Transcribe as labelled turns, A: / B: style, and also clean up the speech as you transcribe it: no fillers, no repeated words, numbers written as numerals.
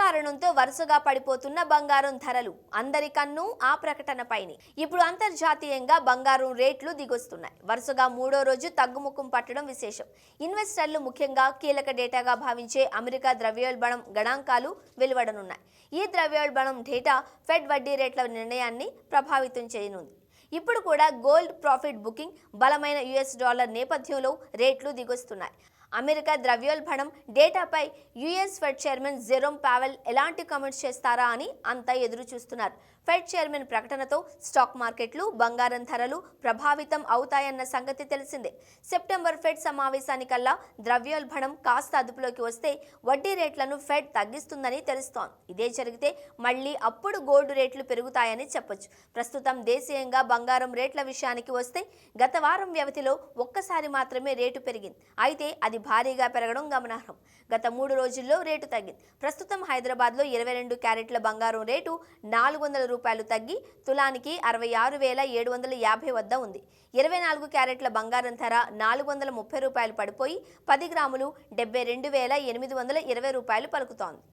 A: కారణంతో వరుసగా పడిపోతున్న బంగారం ధరలు. అందరి కన్ను ఆ ప్రకటనపైనే. ఇప్పుడు అంతర్జాతీయంగా బంగారం రేట్లు దిగొస్తున్నాయి. వరుసగా మూడో రోజు తగ్గుముఖం పట్టడం విశేషం. ఇన్వెస్టర్లు ముఖ్యంగా కీలక డేటాగా భావించే అమెరికా ద్రవ్యోల్బణం గణాంకాలు వెలువడనున్నాయి. ఈ ద్రవ్యోల్బణం డేటా ఫెడ్ వడ్డీ రేట్ల నిర్ణయాన్ని ప్రభావితం చేయనుంది. ఇప్పుడు కూడా గోల్డ్ ప్రాఫిట్ బుకింగ్ బలమైన US డాలర్ నేపథ్యంలో రేట్లు దిగొస్తున్నాయి. అమెరికా ద్రవ్యోల్బణం డేటాపై US Fed chairman Jerome Powell ఎలాంటి కామెంట్స్ చేస్తారా అని అంతా ఎదురు చూస్తున్నారు. ఫెడ్ చైర్మన్ ప్రకటనతో స్టాక్ మార్కెట్లు, బంగారం ధరలు ప్రభావితం అవుతాయన్న సంగతి తెలిసిందే. సెప్టెంబర్ ఫెడ్ సమావేశానికల్లా ద్రవ్యోల్బణం కాస్త అదుపులోకి వస్తే వడ్డీ రేట్లను ఫెడ్ తగ్గిస్తుందని తెలుస్తోంది. ఇదే జరిగితే మళ్లీ అప్పుడు గోల్డ్ రేట్లు పెరుగుతాయని చెప్పొచ్చు. ప్రస్తుతం దేశీయంగా బంగారం రేట్ల విషయానికి వస్తే గత వారం వ్యవధిలో ఒక్కసారి మాత్రమే రేటు పెరిగింది. అయితే అది భారీగా పెరగడం గమనార్హం. గత 3 రోజుల్లో రేటు తగ్గింది. ప్రస్తుతం హైదరాబాద్లో 22 క్యారెట్ల బంగారం రేటు ₹400 తగ్గి తులానికి 66,750 వద్ద ఉంది. 24 క్యారెట్ల బంగారం ధర ₹430 పడిపోయి 10 గ్రాములు ₹72,820 పలుకుతోంది.